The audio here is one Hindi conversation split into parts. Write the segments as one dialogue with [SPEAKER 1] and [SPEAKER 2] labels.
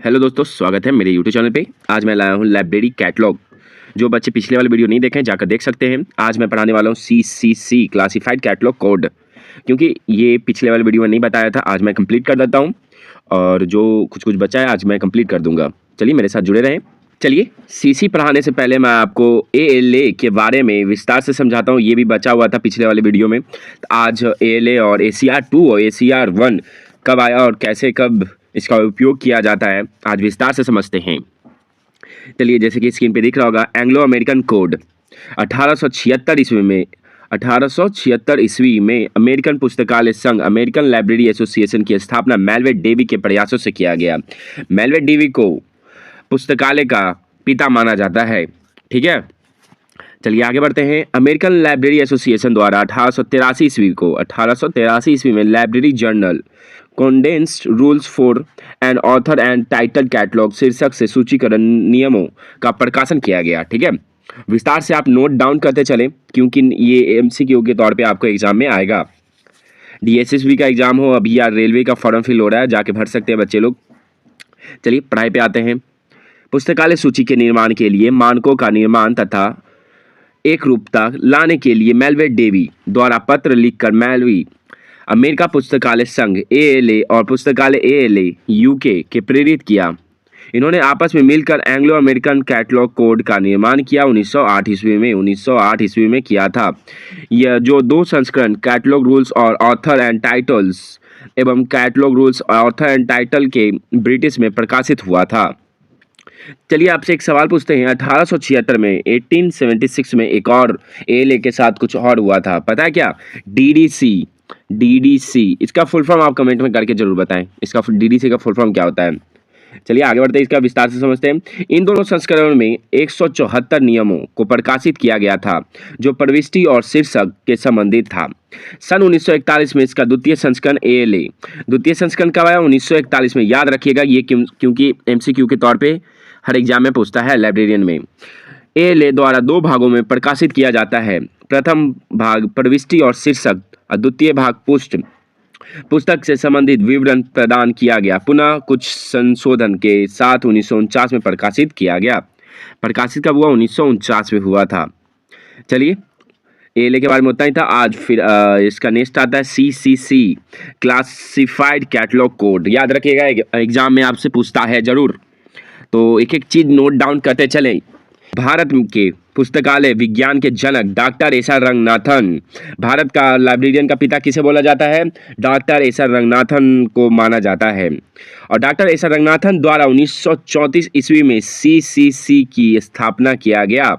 [SPEAKER 1] हेलो दोस्तों, स्वागत है मेरे यूट्यूब चैनल पे। आज मैं लाया हूँ लाइब्रेरी कैटलॉग। जो बच्चे पिछले वाले वीडियो नहीं देखे हैं जाकर देख सकते हैं। आज मैं पढ़ाने वाला हूँ CCC क्लासिफाइड कैटलॉग कोड, क्योंकि ये पिछले वाले वीडियो में नहीं बताया था। आज मैं कंप्लीट कर देता हूँ और जो कुछ बचा है आज मैं कंप्लीट कर दूंगा। चलिए मेरे साथ जुड़े रहें। चलिए CC पढ़ाने से पहले मैं आपको ALA के बारे में विस्तार से समझाता हूँ। ये भी बचा हुआ था पिछले वाले वीडियो में। आज ALA और ACR2 और ACR1 कब आया और कैसे कब इसका उपयोग किया जाता है आज विस्तार से समझते हैं। चलिए, जैसे कि स्क्रीन पे दिख रहा होगा, एंग्लो अमेरिकन कोड 1876 ईस्वी में अमेरिकन पुस्तकालय संघ अमेरिकन लाइब्रेरी एसोसिएशन की स्थापना मेलविन डेवी के प्रयासों से किया गया। मेलविन डेवी को पुस्तकालय का पिता माना जाता है। ठीक है, चलिए आगे बढ़ते हैं। अमेरिकन लाइब्रेरी एसोसिएशन द्वारा 1883 ईस्वी में library journal condensed rules for an author and title catalogue शीर्षक से सूचीकरण नियमों का प्रकाशन किया गया। ठीक है, विस्तार से आप नोट डाउन करते चलें, क्योंकि ये MCQ के तौर पे आपको एग्जाम में आएगा। DSSB का एग्जाम हो अभी या रेलवे का फॉर्म फिल हो रहा है, जाके भर सकते हैं बच्चे लोग। चलिए पढ़ाई पे आते हैं। पुस्तकालय सूची के निर्माण के लिए मानकों का निर्माण तथा एक रूपता लाने के लिए मेलविन डेवी द्वारा पत्र लिखकर मेलविन अमेरिका पुस्तकालय संघ ALA और पुस्तकालय ALA UK के प्रेरित किया। इन्होंने आपस में मिलकर एंग्लो अमेरिकन कैटलॉग कोड का निर्माण किया। 1908 ईस्वी में किया था। यह जो दो संस्करण कैटलॉग रूल्स और ऑथर एंड टाइटल्स एवं catalogue rules author and title के ब्रिटिश में प्रकाशित हुआ था। चलिए आपसे एक सवाल पूछते हैं। 1876 में 1876 में एक और ALA के साथ कुछ और हुआ था, पता है क्या? DDC इसका फुल फॉर्म आप कमेंट में करके जरूर बताएं। इसका DDC का फुल फॉर्म क्या होता है? चलिए आगे बढ़ते हैं, इसका विस्तार से समझते हैं। इन दोनों संस्करणों में 174 नियमों को प्रकाशित किया गया था, जो प्रविष्टि और शीर्षक के संबंधित था। सन 1941 में इसका द्वितीय संस्करण कब आया? 1941 में। याद रखिएगा ये क्योंकि MCQ के तौर पे हर एग्जाम में पूछता है लाइब्रेरियन में। ALA द्वारा दो भागों में प्रकाशित किया जाता है। प्रथम भाग प्रविष्टि और शीर्षक और द्वितीय भाग पुस्तक से संबंधित विवरण प्रदान किया गया। पुनः कुछ संशोधन के साथ 1949 में प्रकाशित किया गया। प्रकाशित कब हुआ? 1949 में हुआ था। चलिए ALA के बारे में उतना ही था। आज फिर इसका नेक्स्ट आता है CCC क्लासिफाइड कैटलॉग कोड। याद रखिएगा एग्जाम में आपसे पूछता है जरूर, तो एक एक चीज नोट डाउन करते चलें। भारत के पुस्तकालय विज्ञान के जनक doctor S R Ranganathan, Bharat का लाइब्रेरियन का पिता किसे बोला जाता है? डॉक्टर एस आर रंगनाथन को माना जाता है। और डॉक्टर एस आर रंगनाथन द्वारा 1934 ईस्वी में CCC की स्थापना किया गया।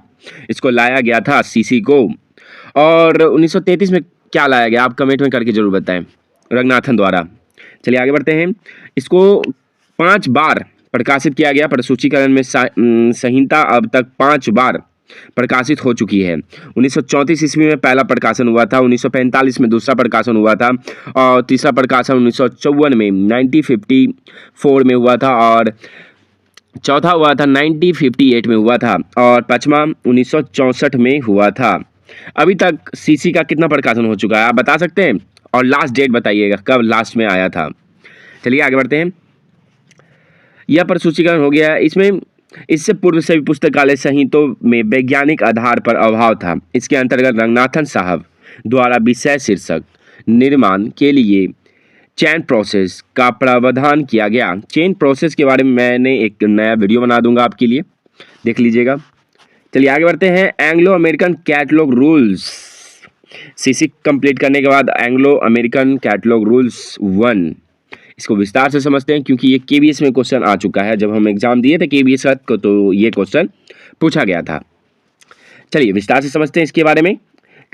[SPEAKER 1] इसको लाया गया था CC को। और 1933 में क्या लाया गया? आप कमेंट में करके जरूर बताएं। रंगनाथन द्वारा। चलिए आगे बढ़ते हैं। इसको 5 बार प्रकाशित किया गया। प्रसूचीकरण में संहिता अब तक 5 बार प्रकाशित हो चुकी है। 1934 ईस्वी में पहला प्रकाशन हुआ था, 1945 में दूसरा प्रकाशन हुआ था और तीसरा प्रकाशन 1954 में 1954 में हुआ था और चौथा हुआ था 1958 में हुआ था और पांचवा 1964 में हुआ था। अभी तक CC का कितना प्रकाशन हो चुका है आप बता सकते हैं? और लास्ट डेट बताइएगा कब लास्ट में आया था। चलिए आगे बढ़ते हैं। यह प्रसूचीकरण हो गया। इससे पूर्व सभी पुस्तकालय संहिताओं में वैज्ञानिक आधार पर अभाव था। इसके अंतर्गत रंगनाथन साहब द्वारा विषय शीर्षक निर्माण के लिए चेन प्रोसेस का प्रावधान किया गया। चेन प्रोसेस के बारे में मैंने एक नया वीडियो बना दूंगा आपके लिए, देख लीजिएगा। चलिए आगे बढ़ते हैं। Anglo American catalogue rules. CC complete करने के बाद एंग्लो अमेरिकन कैटलॉग रूल्स 1, इसको विस्तार से समझते हैं, क्योंककि ये KBS में क्वेश्चन आ चुका है। जब हम एग्जाम दिए थे KBS को तो ये क्वेश्चन पूछा गया था। चलिए विस्तार से समझते हैं इसके बारे में।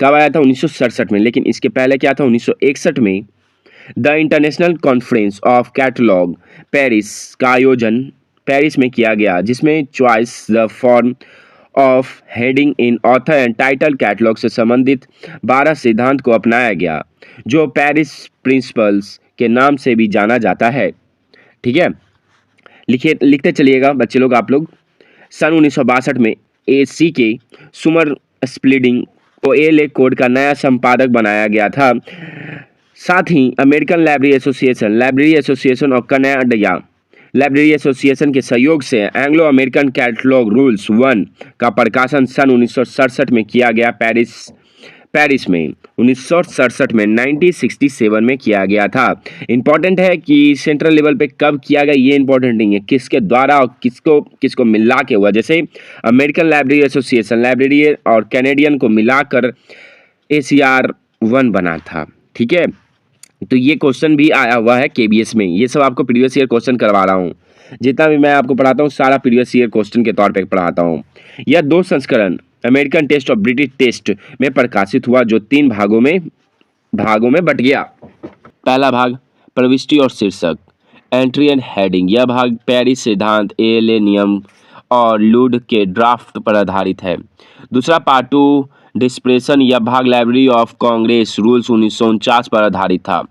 [SPEAKER 1] कब आया था? 1967 में। लेकिन इसके पहले क्या था? 1961 में the international conference of catalogue Paris का आयोजन पेरिस में किया गया, जिसमें choice the form of heading in author and title catalogue से संबंधित 12 सिद्धांत को अपनाया गया, जो पेरिस प्रिंसिपल्स के नाम से भी जाना जाता है। ठीक है, लिखते चलिएगा बच्चे लोग आप लोग। सन 1962 में AC के सुमर स्प्लिडिंग को ALA कोड का नया संपादक बनाया गया था। साथ ही American library association of Canada library association के सहयोग से एंग्लो अमेरिकन कैटलॉग रूल्स 1 का प्रकाशन सन 1967 में किया गया। पेरिस में 1967 में 1967 में किया गया था। इंपॉर्टेंट है कि सेंट्रल लेवल पे कब किया गया ये इंपॉर्टेंट नहीं है, किसके द्वारा और किसको किसको मिला के हुआ। जैसे अमेरिकन लाइब्रेरी एसोसिएशन लाइब्रेरी और कैनेडियन को मिलाकर ACR1 बना था। ठीक है, तो ये क्वेश्चन भी आया हुआ है KBS में। ये सब आपको प्रीवियस ईयर क्वेश्चन करवा रहा हूँ। जितना भी मैं आपको पढ़ाता हूँ सारा प्रीवियस ईयर क्वेश्चन के तौर पे पढ़ाता हूँ। यह 2 संस्करण अमेरिकन टेस्ट और ब्रिटिश टेस्ट में प्रकाशित हुआ, जो 3 भागों में बट गया। पहला भाग प्रविष्टि और शीर्षक, एंट्री एंड हेडिंग। यह भाग पेरिस सिद्धांत, ALA नियम और लुड के ड्राफ्ट पर आधारित है। दूसरा पार्ट 2 डिस्प्रेशन। यह भाग लाइब्रेरी ऑफ कांग्रेस रूल्स 1949 पर आधारित था।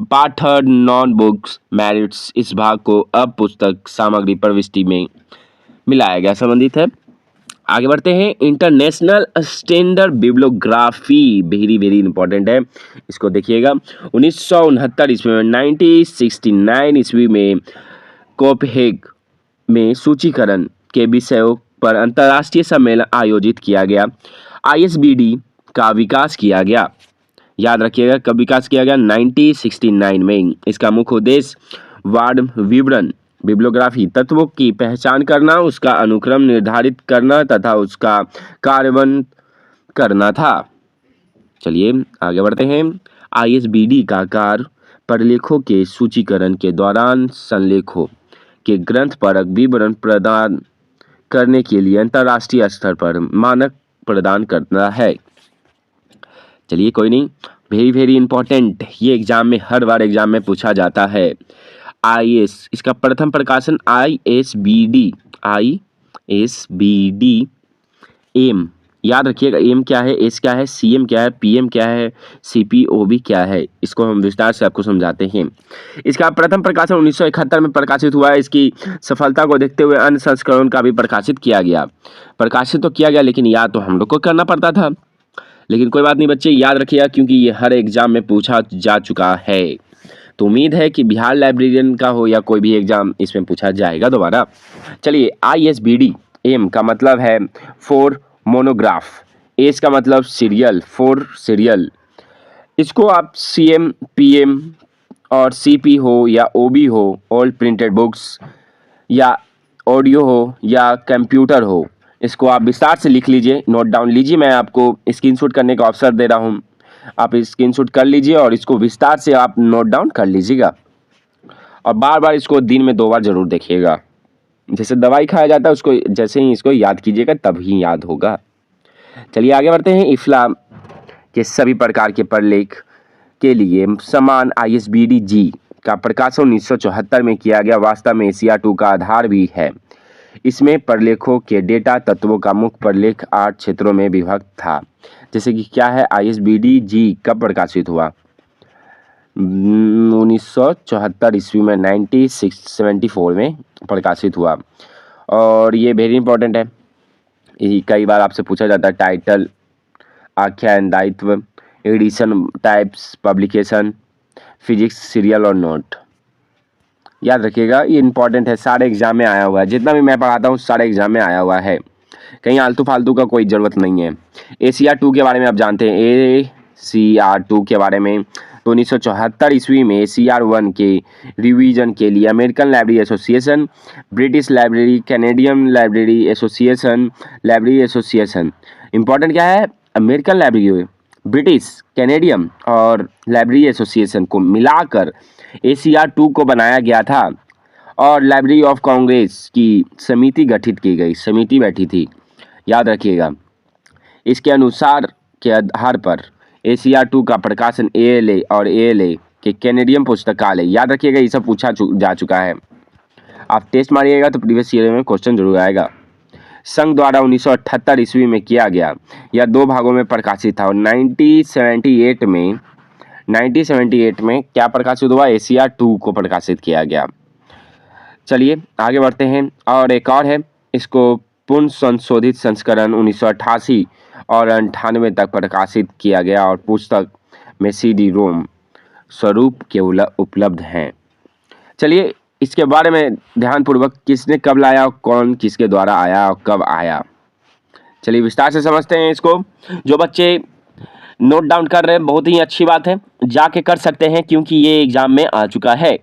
[SPEAKER 1] Part 3 non books merits. इस भाग को अब पुस्तक सामग्री प्रविष्टि में मिलाया गया संबंधित है। आगे बढ़ते हैं। International standard bibliography very very important है, इसको देखिएगा। 1969 ईस्वी में 1969 ईस्वी में कोपेनहेग में सूचीकरण के विषयों पर अंतर्राष्ट्रीय सम्मेलन आयोजित किया गया। ISBD का विकास किया गया। याद रखिएगा कब विकास किया गया, 1969 में। इसका मुख्य उद्देश्य वार्ड विवरण बिब्लियोग्राफी तत्वों की पहचान करना, उसका अनुक्रम निर्धारित करना तथा उसका कार्यान्वयन करना था। चलिए आगे बढ़ते हैं। ISBD का कार्य प्रलेखों के सूचीकरण के दौरान संलेखों के ग्रंथपरक विवरण प्रदान करने के लिए अंतर्राष्ट्रीय स्तर पर मानक प्रदान करना है। चलिए कोई नहीं, वेरी वेरी इंपॉर्टेंट, ये एग्जाम में हर बार एग्जाम में पूछा जाता है। इसका प्रथम प्रकाशन ISBD एम। याद रखिएगा एम क्या है, एस क्या है, CM क्या है, PM क्या है, CPOB क्या है, इसको हम विस्तार से आपको समझाते हैं। इसका प्रथम प्रकाशन 1971 में प्रकाशित हुआ है। इसकी सफलता को देखते हुए अन्य संस्करण का भी प्रकाशित किया गया। प्रकाशित तो किया गया लेकिन याद तो हम लोग को करना पड़ता था। लेकिन कोई बात नहीं बच्चे, याद रखिएगा क्योंकि ये हर एग्जाम में पूछा जा चुका है। तो उम्मीद है कि बिहार लाइब्रेरियन का हो या कोई भी एग्जाम इसमें पूछा जाएगा दोबारा। चलिए ISBD एम का मतलब है फॉर मोनोग्राफ, एस का मतलब सीरियल, फॉर सीरियल। इसको आप CM PM और CP हो या OB हो, ऑल प्रिंटेड बुक्स, या ऑडियो हो या कंप्यूटर हो, इसको आप विस्तार से लिख लीजिए, नोट डाउन लीजिए। मैं आपको स्क्रीनशॉट करने का अवसर दे रहा हूँ, आप स्क्रीनशॉट कर लीजिए और इसको विस्तार से आप नोट डाउन कर लीजिएगा। और बार बार इसको दिन में 2 बार जरूर देखिएगा। जैसे दवाई खाया जाता है उसको जैसे ही इसको याद कीजिएगा तभी याद होगा। चलिए आगे बढ़ते हैं। इफ्ला के सभी प्रकार के प्रलेख के लिए समान ISBD G का प्रकाशन 1974 में किया गया। वास्तव में ACR2 का आधार भी है। इसमें प्रलेखों के डेटा तत्वों का मुख्य प्रलेख 8 क्षेत्रों में विभक्त था। जैसे कि क्या है, ISBD G कब प्रकाशित हुआ, 1974 ईस्वी में 1974 में प्रकाशित हुआ। और ये वेरी इंपॉर्टेंट है, यही कई बार आपसे पूछा जाता है। टाइटल, आख्यान, दायित्व, edition, types, publication, physics, serial और नोट। याद रखिएगा ये इंपॉर्टेंट है, सारे एग्जाम में आया हुआ है। जितना भी मैं पढ़ाता हूँ सारे एग्जाम में आया हुआ है, कहीं आलतू फालतू का कोई ज़रूरत नहीं है। ACR2 के बारे में आप जानते हैं, ACR2 के बारे में तो 1974 ईस्वी में ACR1 के रिवीजन के लिए American library association, British library, Canadian library association, library association. Important क्या है, अमेरिकन लाइब्रेरी, ब्रिटिश, कैनेडियन और लाइब्रेरी एसोसिएशन को मिलाकर ACR2 को बनाया गया था। और लाइब्रेरी ऑफ कांग्रेस की समिति गठित की गई, समिति बैठी थी, याद रखिएगा। इसके अनुसार के आधार पर ACR2 का प्रकाशन ALA और ALA के कैनेडियन पुस्तकालय, याद रखिएगा ये सब पूछा जा चुका है। आप टेस्ट मारिएगा तो प्रीवियस ईयर में क्वेश्चन जरूर आएगा। संघ द्वारा 1978 ईस्वी में किया गया। यह 2 भागों में प्रकाशित था और 1978 में क्या प्रकाशित हुआ, ACR2 को प्रकाशित किया गया। चलिए आगे बढ़ते हैं। और एक और है, इसको पुनः संशोधित संस्करण 1988 और 98 तक प्रकाशित किया गया और पुस्तक में CD-ROM स्वरूप के उपलब्ध हैं। चलिए इसके बारे में ध्यानपूर्वक किसने कब लाया, कौन किसके द्वारा आया और कब आया। चलिए विस्तार से समझते हैं इसको। जो बच्चे नोट डाउन कर रहे हैं बहुत ही अच्छी बात है, जाके कर सकते हैं क्योंकि ये एग्जाम में आ चुका है।